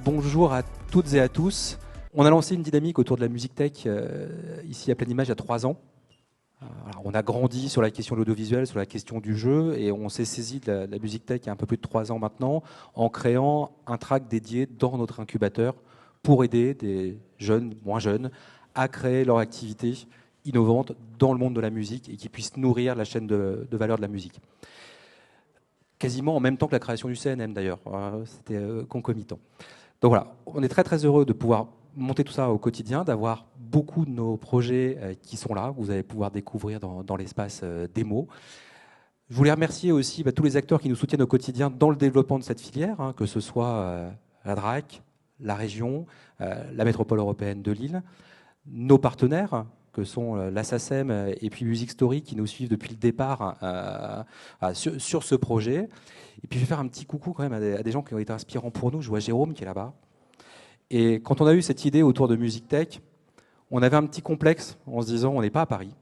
Bonjour à toutes et à tous. On a lancé une dynamique autour de la musique tech ici à Pleine Image il y a 3 ans. Alors, on a grandi sur la question de l'audiovisuel, sur la question du jeu, et on s'est saisi de la musique tech il y a un peu plus de 3 ans maintenant, en créant un track dédié dans notre incubateur pour aider des jeunes, moins jeunes, à créer leur activité innovante dans le monde de la musique et qui puisse nourrir la chaîne de valeur de la musique. Quasiment en même temps que la création du CNM d'ailleurs, c'était concomitant. Donc voilà, on est très très heureux de pouvoir monter tout ça au quotidien, d'avoir beaucoup de nos projets qui sont là, que vous allez pouvoir découvrir dans l'espace démo. Je voulais remercier aussi tous les acteurs qui nous soutiennent au quotidien dans le développement de cette filière, que ce soit la DRAC, la région, la métropole européenne de Lille, nos partenaires, que sont la SACEM et puis Music Story, qui nous suivent depuis le départ sur ce projet. Et puis je vais faire un petit coucou quand même à des gens qui ont été inspirants pour nous. Je vois Jérôme qui est là-bas. Et quand on a eu cette idée autour de Music Tech, on avait un petit complexe en se disant on n'est pas à Paris,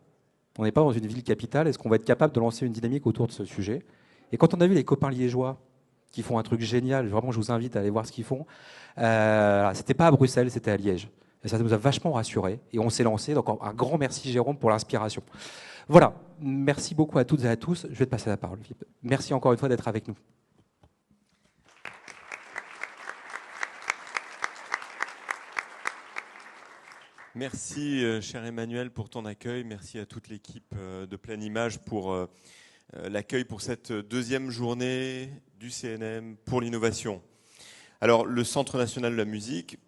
on n'est pas dans une ville capitale, est-ce qu'on va être capable de lancer une dynamique autour de ce sujet? Et quand on a vu les copains liégeois qui font un truc génial, vraiment je vous invite à aller voir ce qu'ils font, c'était pas à Bruxelles, c'était à Liège. Et ça nous a vachement rassurés et on s'est lancé. Donc un grand merci Jérôme pour l'inspiration. Voilà, merci beaucoup à toutes et à tous. Je vais te passer la parole, Philippe. Merci encore une fois d'être avec nous. Merci, cher Emmanuel, pour ton accueil. Merci à toute l'équipe de Pleine Image pour l'accueil pour cette deuxième journée du CNM pour l'innovation. Alors, le Centre national de la musique,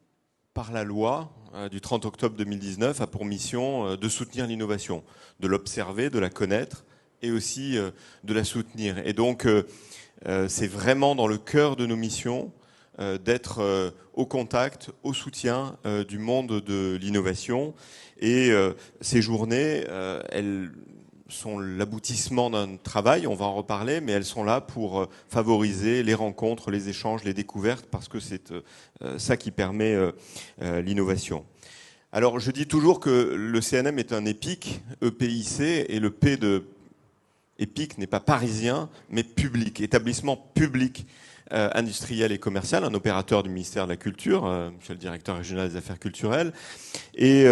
par la loi du 30 octobre 2019, a pour mission de soutenir l'innovation, de l'observer, de la connaître et aussi de la soutenir. Et donc, c'est vraiment dans le cœur de nos missions d'être au contact, au soutien du monde de l'innovation. Et ces journées, elles sont l'aboutissement d'un travail, on va en reparler, mais elles sont là pour favoriser les rencontres, les échanges, les découvertes, parce que c'est ça qui permet l'innovation. Alors, je dis toujours que le CNM est un EPIC, EPIC, et le P de EPIC n'est pas parisien, mais public, établissement public industriel et commercial, un opérateur du ministère de la Culture, monsieur le directeur régional des affaires culturelles. Et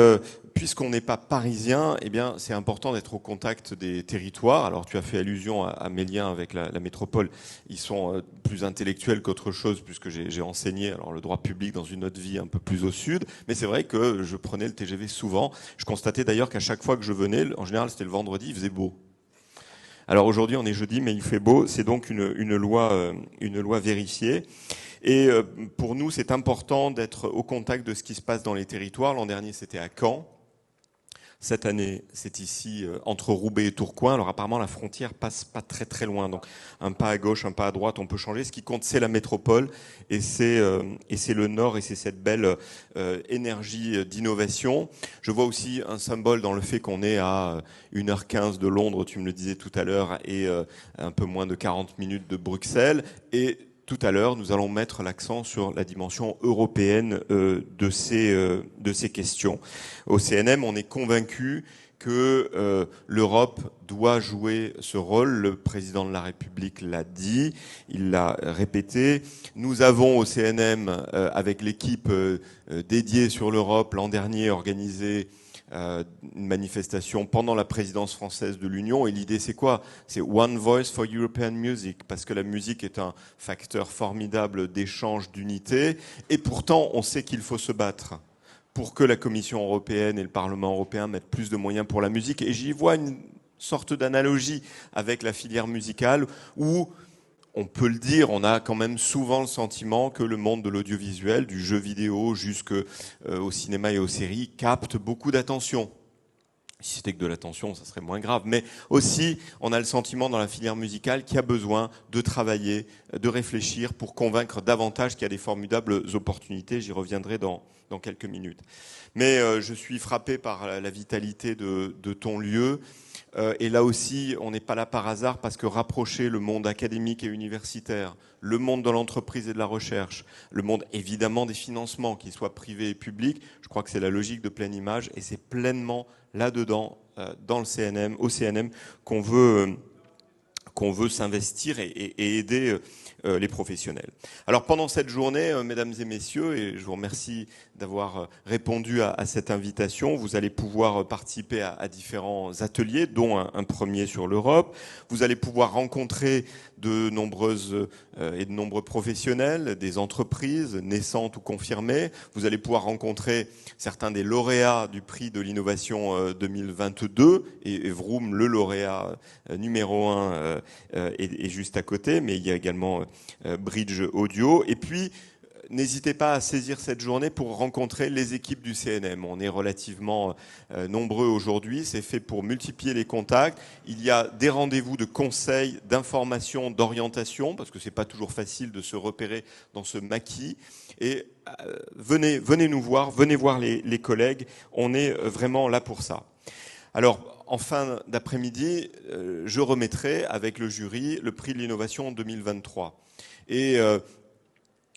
puisqu'on n'est pas parisien, eh bien, c'est important d'être au contact des territoires. Alors, tu as fait allusion à mes liens avec la métropole. Ils sont plus intellectuels qu'autre chose, puisque j'ai enseigné alors, le droit public dans une autre vie un peu plus au sud. Mais c'est vrai que je prenais le TGV souvent. Je constatais d'ailleurs qu'à chaque fois que je venais, en général, c'était le vendredi, il faisait beau. Alors aujourd'hui, on est jeudi, mais il fait beau. C'est donc une loi vérifiée. Et pour nous, c'est important d'être au contact de ce qui se passe dans les territoires. L'an dernier, c'était à Caen. Cette année, c'est ici entre Roubaix et Tourcoing. Alors apparemment, la frontière passe pas très très loin. Donc un pas à gauche, un pas à droite, on peut changer. Ce qui compte, c'est la métropole et c'est le Nord et c'est cette belle énergie d'innovation. Je vois aussi un symbole dans le fait qu'on est à 1h15 de Londres, tu me le disais tout à l'heure, et un peu moins de 40 minutes de Bruxelles. Et tout à l'heure, nous allons mettre l'accent sur la dimension européenne de ces questions. Au CNM, on est convaincu que l'Europe doit jouer ce rôle. Le président de la République l'a dit, il l'a répété. Nous avons au CNM, avec l'équipe dédiée sur l'Europe, l'an dernier organisé une manifestation pendant la présidence française de l'Union. Et l'idée, c'est quoi? C'est One Voice for European Music, parce que la musique est un facteur formidable d'échange, d'unité. Et pourtant, on sait qu'il faut se battre pour que la Commission européenne et le Parlement européen mettent plus de moyens pour la musique. Et j'y vois une sorte d'analogie avec la filière musicale où, on peut le dire, on a quand même souvent le sentiment que le monde de l'audiovisuel, du jeu vidéo jusqu'au cinéma et aux séries, capte beaucoup d'attention. Si c'était que de l'attention, ça serait moins grave. Mais aussi, on a le sentiment dans la filière musicale qu'il y a besoin de travailler, de réfléchir pour convaincre davantage qu'il y a des formidables opportunités. J'y reviendrai dans quelques minutes. Mais je suis frappé par la vitalité de ton lieu. Et là aussi, on n'est pas là par hasard parce que rapprocher le monde académique et universitaire, le monde de l'entreprise et de la recherche, le monde évidemment des financements, qu'ils soient privés et publics, je crois que c'est la logique de Pleine Image et c'est pleinement là-dedans, dans le CNM, au CNM, qu'on veut qu'on veut s'investir et aider les professionnels. Alors pendant cette journée, mesdames et messieurs, et je vous remercie d'avoir répondu à cette invitation, vous allez pouvoir participer à différents ateliers, dont un premier sur l'Europe. Vous allez pouvoir rencontrer de nombreux professionnels, des entreprises naissantes ou confirmées. Vous allez pouvoir rencontrer certains des lauréats du prix de l'innovation 2022, et Vroom, le lauréat numéro 1, est juste à côté, mais il y a également Bridge Audio. Et puis, n'hésitez pas à saisir cette journée pour rencontrer les équipes du CNM. On est relativement nombreux aujourd'hui. C'est fait pour multiplier les contacts. Il y a des rendez-vous de conseils, d'information, d'orientation, parce que c'est pas toujours facile de se repérer dans ce maquis. Et venez nous voir, venez voir les collègues. On est vraiment là pour ça. Alors, en fin d'après-midi, je remettrai avec le jury le prix de l'innovation 2023. Et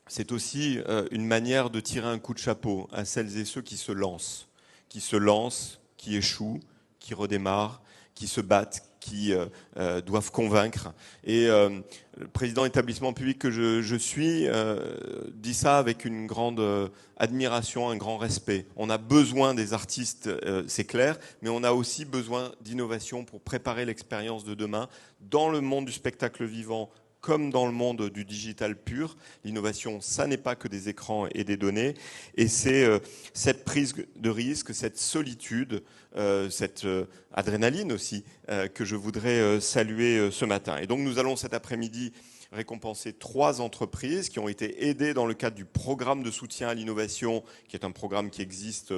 c'est aussi une manière de tirer un coup de chapeau à celles et ceux qui se lancent, qui échouent, qui redémarrent, qui se battent, qui doivent convaincre. Et le président établissement public que je suis dit ça avec une grande admiration, un grand respect. On a besoin des artistes, c'est clair, mais on a aussi besoin d'innovation pour préparer l'expérience de demain dans le monde du spectacle vivant, comme dans le monde du digital pur. L'innovation, ça n'est pas que des écrans et des données. Et c'est cette prise de risque, cette solitude, cette adrénaline aussi, que je voudrais saluer ce matin. Et donc nous allons cet après-midi récompenser 3 entreprises qui ont été aidées dans le cadre du programme de soutien à l'innovation, qui est un programme qui existe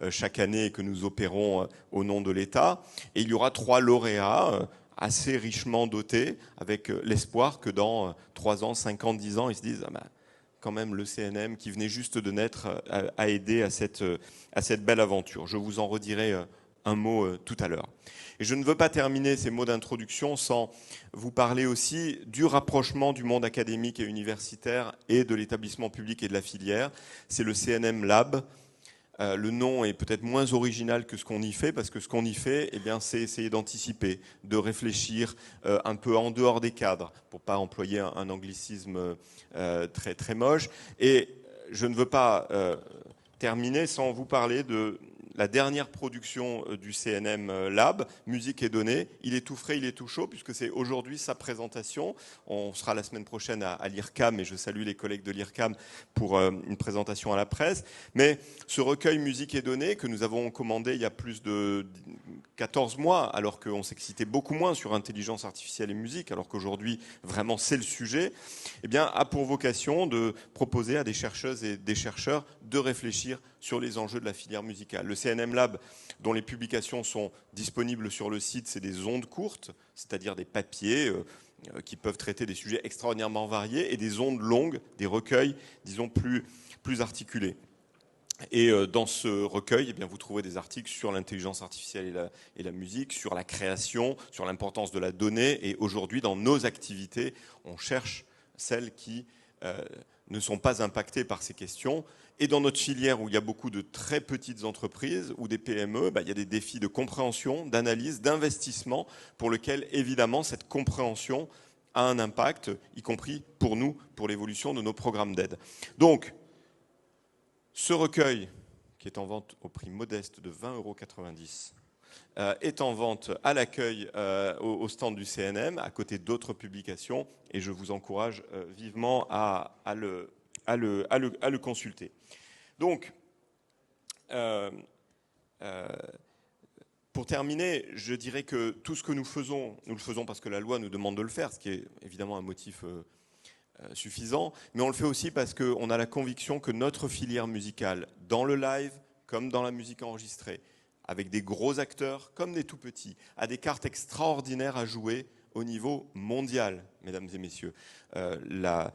chaque année et que nous opérons au nom de l'État. Et il y aura 3 lauréats assez richement dotés, avec l'espoir que dans 3 ans, 5 ans, 10 ans, ils se disent quand même le CNM qui venait juste de naître a aidé à cette belle aventure. Je vous en redirai un mot tout à l'heure. Et je ne veux pas terminer ces mots d'introduction sans vous parler aussi du rapprochement du monde académique et universitaire et de l'établissement public et de la filière. C'est le CNM Lab. Le nom est peut-être moins original que ce qu'on y fait, parce que ce qu'on y fait, eh bien, c'est essayer d'anticiper, de réfléchir un peu en dehors des cadres, pour pas employer un anglicisme très, très moche. Et je ne veux pas terminer sans vous parler de la dernière production du CNM Lab, Musique et Données. Il est tout frais, il est tout chaud, puisque c'est aujourd'hui sa présentation. On sera la semaine prochaine à l'IRCAM, et je salue les collègues de l'IRCAM pour une présentation à la presse. Mais ce recueil Musique et Données, que nous avons commandé il y a plus de 14 mois, alors qu'on s'excitait beaucoup moins sur intelligence artificielle et musique, alors qu'aujourd'hui, vraiment, c'est le sujet, eh bien, a pour vocation de proposer à des chercheuses et des chercheurs de réfléchir sur les enjeux de la filière musicale. Le CNM Lab, dont les publications sont disponibles sur le site, c'est des ondes courtes, c'est-à-dire des papiers qui peuvent traiter des sujets extraordinairement variés, et des ondes longues, des recueils, disons, plus articulés. Et dans ce recueil, eh bien, vous trouvez des articles sur l'intelligence artificielle et la musique, sur la création, sur l'importance de la donnée. Et aujourd'hui, dans nos activités, on cherche celles qui ne sont pas impactées par ces questions. Et dans notre filière, où il y a beaucoup de très petites entreprises ou des PME, il y a des défis de compréhension, d'analyse, d'investissement, pour lesquels, évidemment, cette compréhension a un impact, y compris pour nous, pour l'évolution de nos programmes d'aide. Donc, ce recueil, qui est en vente au prix modeste de 20,90 €, est en vente à l'accueil au stand du CNM, à côté d'autres publications, et je vous encourage vivement à le consulter. Donc, pour terminer, je dirais que tout ce que nous le faisons parce que la loi nous demande de le faire, ce qui est évidemment un motif suffisant, mais on le fait aussi parce qu'on a la conviction que notre filière musicale, dans le live comme dans la musique enregistrée, avec des gros acteurs comme des tout petits, a des cartes extraordinaires à jouer au niveau mondial, mesdames et messieurs. La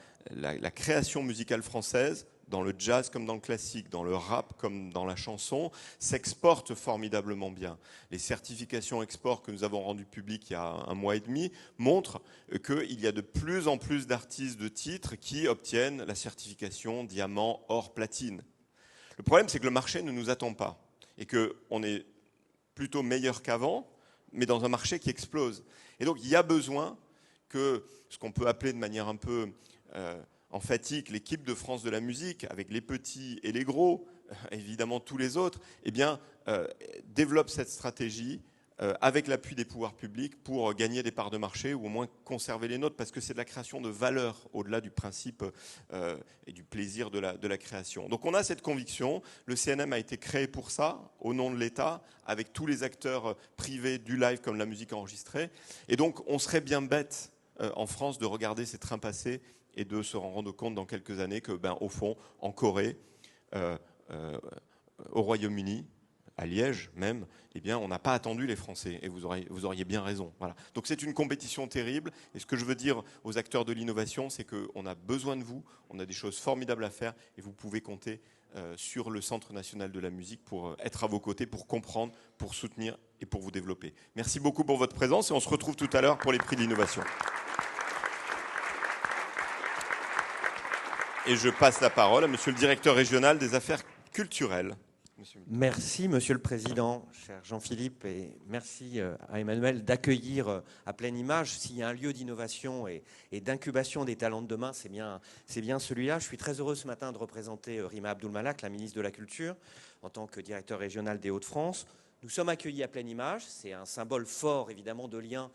création musicale française, dans le jazz comme dans le classique, dans le rap comme dans la chanson, s'exporte formidablement bien. Les certifications export que nous avons rendues publiques il y a 1 mois et demi montrent qu'il y a de plus en plus d'artistes de titres qui obtiennent la certification diamant, or, platine. Le problème, c'est que le marché ne nous attend pas et qu'on est plutôt meilleur qu'avant, mais dans un marché qui explose. Et donc, il y a besoin que ce qu'on peut appeler de manière un peu emphatique l'équipe de France de la musique, avec les petits et les gros, évidemment tous les autres, eh bien, développe cette stratégie avec l'appui des pouvoirs publics pour gagner des parts de marché ou au moins conserver les nôtres, parce que c'est de la création de valeur au-delà du principe et du plaisir de la création. Donc on a cette conviction, le CNM a été créé pour ça, au nom de l'État, avec tous les acteurs privés du live comme la musique enregistrée, et donc on serait bien bête en France de regarder ces trains passer et de se rendre compte dans quelques années que, au fond, en Corée, au Royaume-Uni, à Liège même, eh bien, on n'a pas attendu les Français, et vous auriez bien raison. Voilà. Donc c'est une compétition terrible, et ce que je veux dire aux acteurs de l'innovation, c'est qu'on a besoin de vous, on a des choses formidables à faire, et vous pouvez compter sur le Centre national de la musique pour être à vos côtés, pour comprendre, pour soutenir et pour vous développer. Merci beaucoup pour votre présence, et on se retrouve tout à l'heure pour les prix de l'innovation. Et je passe la parole à Monsieur le directeur régional des affaires culturelles. Merci Monsieur le Président, cher Jean-Philippe, et merci à Emmanuel d'accueillir à Pleine Image. S'il y a un lieu d'innovation et d'incubation des talents de demain, c'est bien celui-là. Je suis très heureux ce matin de représenter Rima Abdul-Malak, la ministre de la Culture, en tant que directeur régional des Hauts-de-France. Nous sommes accueillis à Pleine Image, c'est un symbole fort évidemment de lien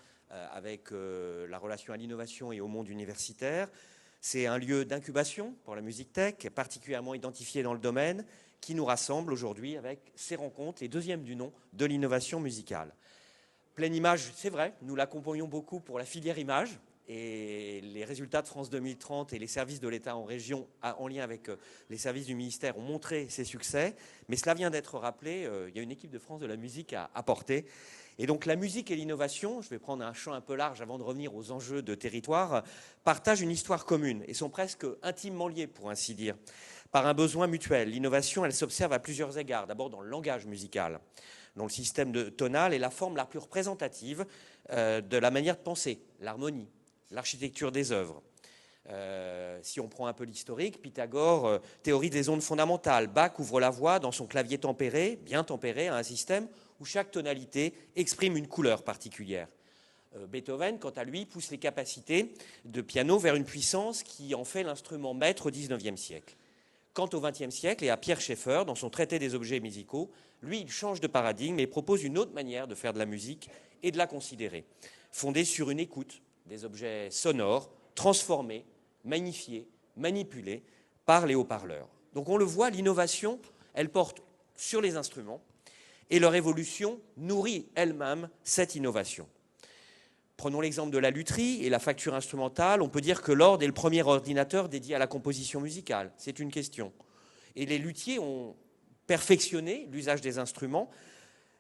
avec la relation à l'innovation et au monde universitaire. C'est un lieu d'incubation pour la musique tech, particulièrement identifié dans le domaine, qui nous rassemble aujourd'hui avec ces rencontres, les deuxièmes du nom de l'innovation musicale. Pleine Image, c'est vrai, nous l'accompagnons beaucoup pour la filière image, et les résultats de France 2030 et les services de l'État en région, en lien avec les services du ministère, ont montré ces succès. Mais cela vient d'être rappelé, il y a une équipe de France de la musique à apporter. Et donc la musique et l'innovation, je vais prendre un champ un peu large avant de revenir aux enjeux de territoire, partagent une histoire commune et sont presque intimement liés, pour ainsi dire, par un besoin mutuel. L'innovation, elle s'observe à plusieurs égards. D'abord dans le langage musical, dont le système tonal est la forme la plus représentative de la manière de penser, l'harmonie, l'architecture des œuvres. Si on prend un peu l'historique, Pythagore théorise des ondes fondamentales. Bach ouvre la voie dans son clavier tempéré, bien tempéré, à un système où chaque tonalité exprime une couleur particulière. Beethoven, quant à lui, pousse les capacités de piano vers une puissance qui en fait l'instrument maître au XIXe siècle. Quant au XXe siècle et à Pierre Schaeffer, dans son traité des objets musicaux, lui, il change de paradigme et propose une autre manière de faire de la musique et de la considérer, fondée sur une écoute des objets sonores, transformés, magnifiés, manipulés par les haut-parleurs. Donc on le voit, l'innovation, elle porte sur les instruments et leur évolution nourrit elle-même cette innovation. Prenons l'exemple de la lutherie et la facture instrumentale. On peut dire que l'orgue est le premier ordinateur dédié à la composition musicale. C'est une question. Et les luthiers ont perfectionné l'usage des instruments,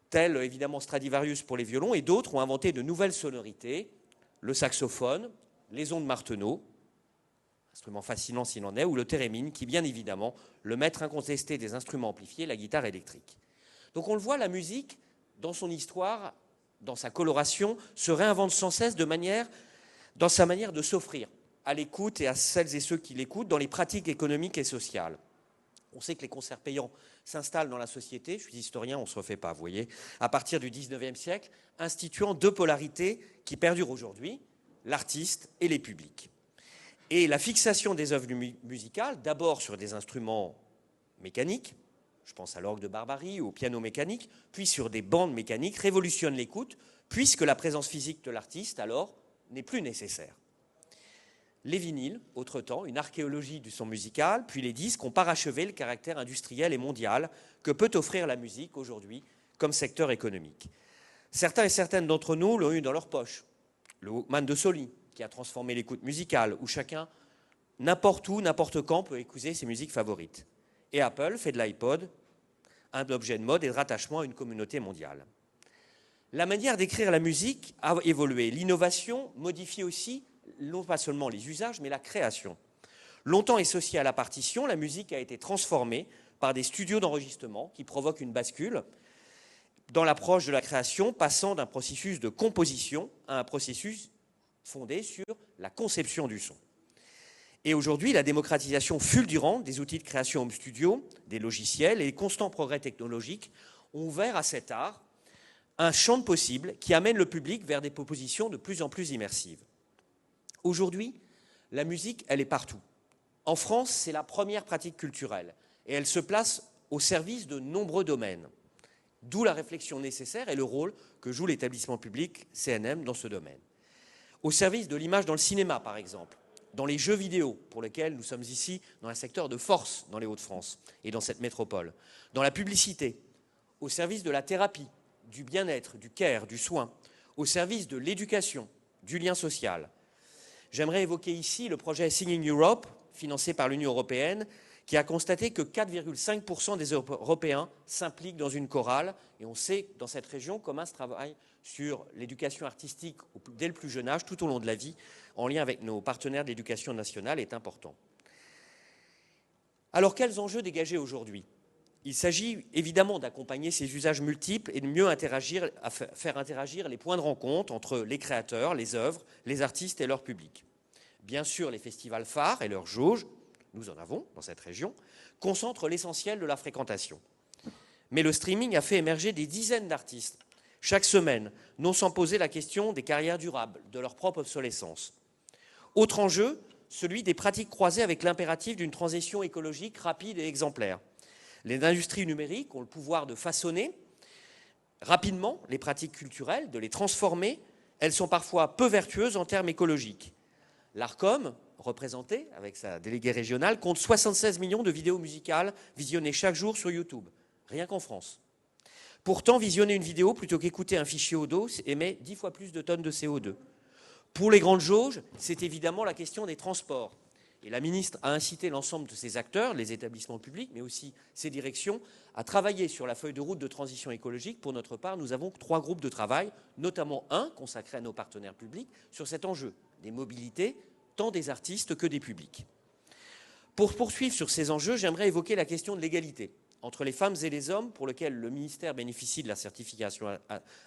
tels évidemment Stradivarius pour les violons, et d'autres ont inventé de nouvelles sonorités, le saxophone, les ondes Martenot, instrument fascinant s'il en est, ou le thérémine, qui bien évidemment le maître incontesté des instruments amplifiés, la guitare électrique. Donc on le voit, la musique, dans son histoire, dans sa coloration, se réinvente sans cesse dans sa manière de s'offrir à l'écoute et à celles et ceux qui l'écoutent dans les pratiques économiques et sociales. On sait que les concerts payants s'installent dans la société, je suis historien, on ne se refait pas, vous voyez, à partir du XIXe siècle, instituant deux polarités qui perdurent aujourd'hui, l'artiste et les publics. Et la fixation des œuvres musicales, d'abord sur des instruments mécaniques, je pense à l'orgue de Barbarie ou au piano mécanique, puis sur des bandes mécaniques, révolutionne l'écoute, puisque la présence physique de l'artiste, alors, n'est plus nécessaire. Les vinyles, autre temps, une archéologie du son musical, puis les disques ont parachevé le caractère industriel et mondial que peut offrir la musique aujourd'hui comme secteur économique. Certains et certaines d'entre nous l'ont eu dans leur poche. Le Walkman de Sony, qui a transformé l'écoute musicale, où chacun, n'importe où, n'importe quand, peut écouter ses musiques favorites. Et Apple fait de l'iPod un objet de mode et de rattachement à une communauté mondiale. La manière d'écrire la musique a évolué. L'innovation modifie aussi, non pas seulement les usages, mais la création. Longtemps associée à la partition, la musique a été transformée par des studios d'enregistrement qui provoquent une bascule dans l'approche de la création, passant d'un processus de composition à un processus fondé sur la conception du son. Et aujourd'hui, la démocratisation fulgurante des outils de création home studio, des logiciels et les constants progrès technologiques ont ouvert à cet art un champ de possibles qui amène le public vers des propositions de plus en plus immersives. Aujourd'hui, la musique, elle est partout. En France, c'est la première pratique culturelle et elle se place au service de nombreux domaines. D'où la réflexion nécessaire et le rôle que joue l'établissement public CNM dans ce domaine. Au service de l'image dans le cinéma, par exemple, dans les jeux vidéo, pour lesquels nous sommes ici dans un secteur de force dans les Hauts-de-France et dans cette métropole, dans la publicité, au service de la thérapie, du bien-être, du care, du soin, au service de l'éducation, du lien social. J'aimerais évoquer ici le projet Singing Europe, financé par l'Union européenne, qui a constaté que 4,5% des Européens s'impliquent dans une chorale. Et on sait dans cette région comment ce travail sur l'éducation artistique dès le plus jeune âge, tout au long de la vie, en lien avec nos partenaires de l'éducation nationale, est important. Alors, quels enjeux dégager aujourd'hui ? Il s'agit évidemment d'accompagner ces usages multiples et de mieux faire interagir les points de rencontre entre les créateurs, les œuvres, les artistes et leur public. Bien sûr, les festivals phares et leurs jauges, nous en avons dans cette région, concentrent l'essentiel de la fréquentation. Mais le streaming a fait émerger des dizaines d'artistes chaque semaine, non sans poser la question des carrières durables, de leur propre obsolescence. Autre enjeu, celui des pratiques croisées avec l'impératif d'une transition écologique rapide et exemplaire. Les industries numériques ont le pouvoir de façonner rapidement les pratiques culturelles, de les transformer. Elles sont parfois peu vertueuses en termes écologiques. L'ARCOM, représenté avec sa déléguée régionale, compte 76 millions de vidéos musicales visionnées chaque jour sur YouTube, rien qu'en France. Pourtant, visionner une vidéo plutôt qu'écouter un fichier audio émet 10 fois plus de tonnes de CO2. Pour les grandes jauges, c'est évidemment la question des transports. Et la ministre a incité l'ensemble de ces acteurs, les établissements publics, mais aussi ces directions, à travailler sur la feuille de route de transition écologique. Pour notre part, nous avons 3 groupes de travail, notamment un consacré à nos partenaires publics, sur cet enjeu des mobilités, tant des artistes que des publics. Pour poursuivre sur ces enjeux, j'aimerais évoquer la question de l'égalité entre les femmes et les hommes, pour lequel le ministère bénéficie de la certification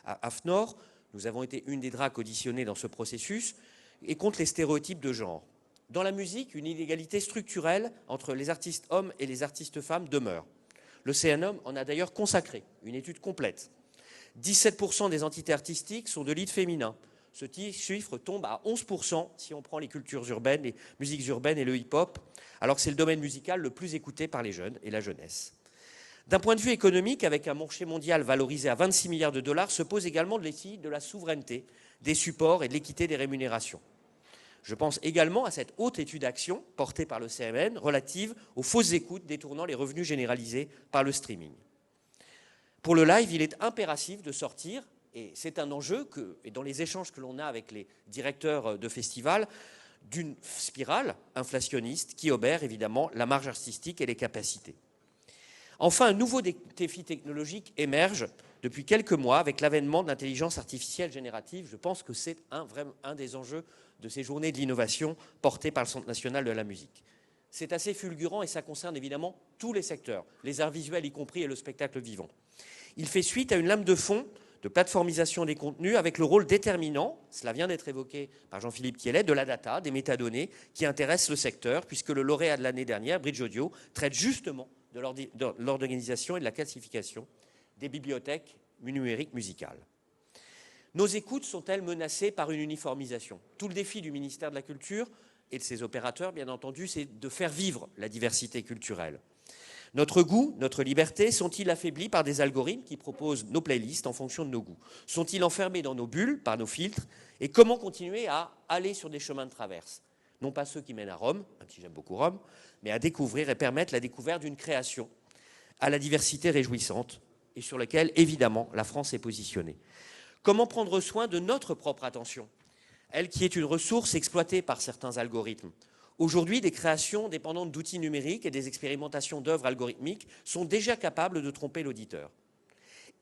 AFNOR. Nous avons été une des DRAC auditionnées dans ce processus, et contre les stéréotypes de genre. Dans la musique, une inégalité structurelle entre les artistes hommes et les artistes femmes demeure. Le CNM en a d'ailleurs consacré une étude complète. 17% des entités artistiques sont de lead féminin. Ce chiffre tombe à 11% si on prend les cultures urbaines, les musiques urbaines et le hip-hop, alors que c'est le domaine musical le plus écouté par les jeunes et la jeunesse. D'un point de vue économique, avec un marché mondial valorisé à 26 milliards de dollars, se pose également le défi de la souveraineté des supports et de l'équité des rémunérations. Je pense également à cette haute étude d'action portée par le CMN relative aux fausses écoutes détournant les revenus généralisés par le streaming. Pour le live, il est impératif de sortir, et c'est un enjeu, et dans les échanges que l'on a avec les directeurs de festivals, d'une spirale inflationniste qui obère évidemment la marge artistique et les capacités. Enfin, un nouveau défi technologique émerge depuis quelques mois avec l'avènement de l'intelligence artificielle générative. Je pense que c'est un des enjeux de ces journées de l'innovation portées par le Centre national de la musique. C'est assez fulgurant et ça concerne évidemment tous les secteurs, les arts visuels y compris et le spectacle vivant. Il fait suite à une lame de fond de plateformisation des contenus avec le rôle déterminant, cela vient d'être évoqué par Jean-Philippe Thiellet, de la data, des métadonnées qui intéressent le secteur, puisque le lauréat de l'année dernière, Bridge Audio, traite justement de l'organisation et de la classification des bibliothèques numériques musicales. Nos écoutes sont-elles menacées par une uniformisation ? Tout le défi du ministère de la Culture et de ses opérateurs, bien entendu, c'est de faire vivre la diversité culturelle. Notre goût, notre liberté, sont-ils affaiblis par des algorithmes qui proposent nos playlists en fonction de nos goûts ? Sont-ils enfermés dans nos bulles, par nos filtres ? Et comment continuer à aller sur des chemins de traverse ? Non pas ceux qui mènent à Rome, même si j'aime beaucoup Rome, mais à découvrir et permettre la découverte d'une création à la diversité réjouissante et sur laquelle, évidemment, la France est positionnée. Comment prendre soin de notre propre attention, elle qui est une ressource exploitée par certains algorithmes ? Aujourd'hui, des créations dépendantes d'outils numériques et des expérimentations d'œuvres algorithmiques sont déjà capables de tromper l'auditeur.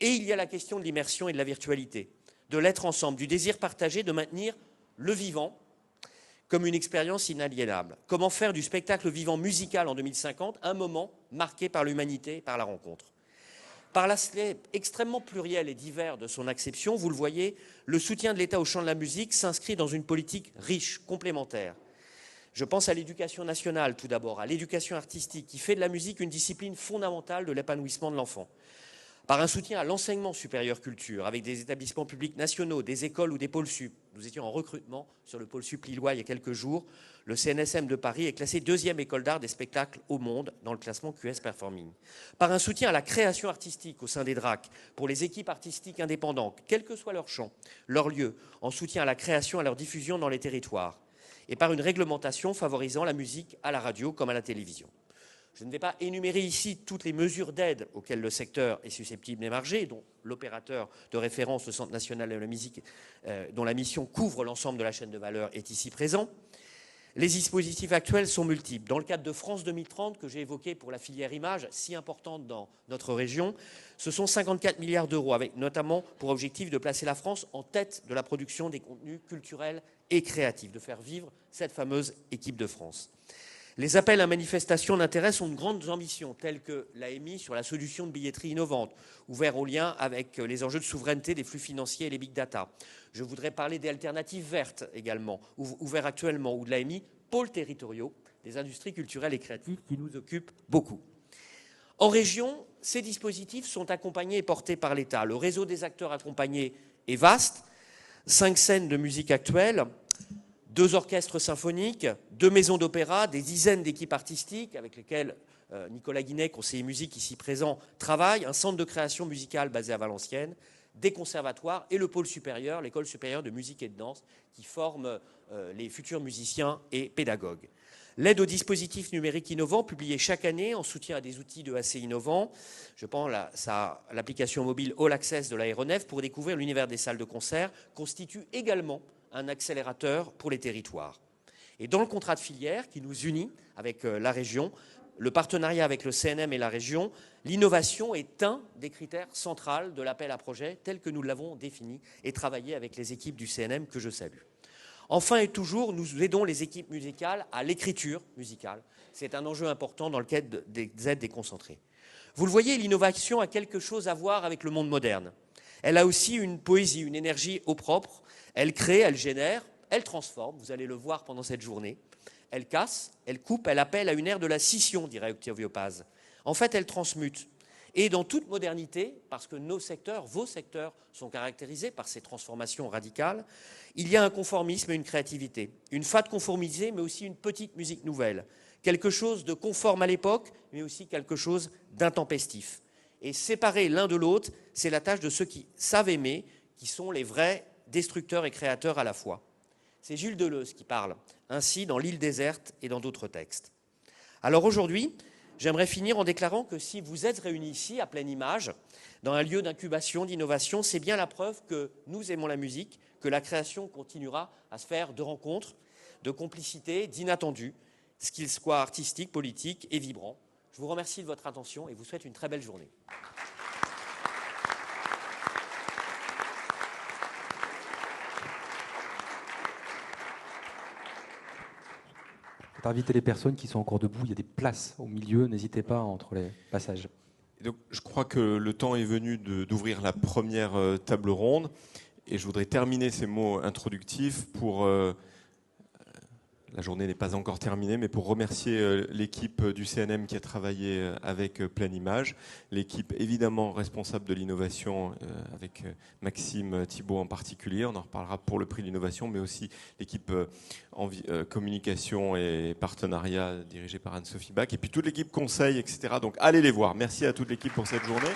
Et il y a la question de l'immersion et de la virtualité, de l'être ensemble, du désir partagé de maintenir le vivant comme une expérience inaliénable. Comment faire du spectacle vivant musical en 2050 un moment marqué par l'humanité et par la rencontre ? Par l'aspect extrêmement pluriel et divers de son acception, vous le voyez, le soutien de l'État au champ de la musique s'inscrit dans une politique riche, complémentaire. Je pense à l'éducation nationale tout d'abord, à l'éducation artistique qui fait de la musique une discipline fondamentale de l'épanouissement de l'enfant. par un soutien à l'enseignement supérieur culture, avec des établissements publics nationaux, des écoles ou des pôles sup. Nous étions en recrutement sur le pôle sup lillois il y a quelques jours. Le CNSM de Paris est classé 2e école d'art des spectacles au monde dans le classement QS Performing. Par un soutien à la création artistique au sein des DRAC, pour les équipes artistiques indépendantes, quel que soit leur champ, leur lieu, en soutien à la création et à leur diffusion dans les territoires. Et par une réglementation favorisant la musique à la radio comme à la télévision. Je ne vais pas énumérer ici toutes les mesures d'aide auxquelles le secteur est susceptible d'émarger, dont l'opérateur de référence, le Centre national de la musique, dont la mission couvre l'ensemble de la chaîne de valeur, est ici présent. Les dispositifs actuels sont multiples. Dans le cadre de France 2030, que j'ai évoqué pour la filière image, si importante dans notre région, ce sont 54 milliards d'euros, avec notamment pour objectif de placer la France en tête de la production des contenus culturels et créatifs, de faire vivre cette fameuse équipe de France. Les appels à manifestation d'intérêt sont de grandes ambitions, telles que l'AMI sur la solution de billetterie innovante, ouvert au lien avec les enjeux de souveraineté des flux financiers et les big data. Je voudrais parler des alternatives vertes également, ouverts actuellement, ou de l'AMI, pôles territoriaux des industries culturelles et créatives qui nous occupent beaucoup. En région, ces dispositifs sont accompagnés et portés par l'État. Le réseau des acteurs accompagnés est vaste, 5 scènes de musique actuelle, 2 orchestres symphoniques, 2 maisons d'opéra, des dizaines d'équipes artistiques avec lesquelles Nicolas Guinet, conseiller musique ici présent, travaille, un centre de création musicale basé à Valenciennes, des conservatoires et le pôle supérieur, l'école supérieure de musique et de danse, qui forme les futurs musiciens et pédagogues. L'aide aux dispositifs numériques innovants, publiée chaque année en soutien à des outils de AC innovants, je pense à l'application mobile All Access de l'aéronef pour découvrir l'univers des salles de concert, constitue également un accélérateur pour les territoires. Et dans le contrat de filière qui nous unit avec la région, le partenariat avec le CNM et la région, l'innovation est un des critères centraux de l'appel à projet tel que nous l'avons défini et travaillé avec les équipes du CNM que je salue. Enfin et toujours, nous aidons les équipes musicales à l'écriture musicale. C'est un enjeu important dans le cadre des aides déconcentrées. Vous le voyez, l'innovation a quelque chose à voir avec le monde moderne. Elle a aussi une poésie, une énergie au propre. Elle crée, elle génère, elle transforme, vous allez le voir pendant cette journée. Elle casse, elle coupe, elle appelle à une ère de la scission, dirait Octavio Paz. En fait, elle transmute. Et dans toute modernité, parce que nos secteurs, vos secteurs, sont caractérisés par ces transformations radicales, il y a un conformisme et une créativité. Une fade conformisée, mais aussi une petite musique nouvelle. Quelque chose de conforme à l'époque, mais aussi quelque chose d'intempestif. Et séparer l'un de l'autre, c'est la tâche de ceux qui savent aimer, qui sont les vrais destructeurs et créateurs à la fois. C'est Gilles Deleuze qui parle ainsi dans L'île déserte et dans d'autres textes. Alors aujourd'hui, j'aimerais finir en déclarant que si vous êtes réunis ici, à Pleine Image, dans un lieu d'incubation, d'innovation, c'est bien la preuve que nous aimons la musique, que la création continuera à se faire de rencontres, de complicité, d'inattendus, ce qu'il soit artistique, politique et vibrant. Je vous remercie de votre attention et vous souhaite une très belle journée. Inviter les personnes qui sont encore debout, il y a des places au milieu, n'hésitez pas entre les passages. Et donc, je crois que le temps est venu d'ouvrir la première table ronde et je voudrais terminer ces mots introductifs pour... la journée n'est pas encore terminée, mais pour remercier l'équipe du CNM qui a travaillé avec Pleine Image, l'équipe évidemment responsable de l'innovation avec Maxime Thibault en particulier, on en reparlera pour le prix de l'innovation, mais aussi l'équipe communication et partenariat dirigée par Anne-Sophie Bach, et puis toute l'équipe conseil, etc. Donc allez les voir. Merci à toute l'équipe pour cette journée.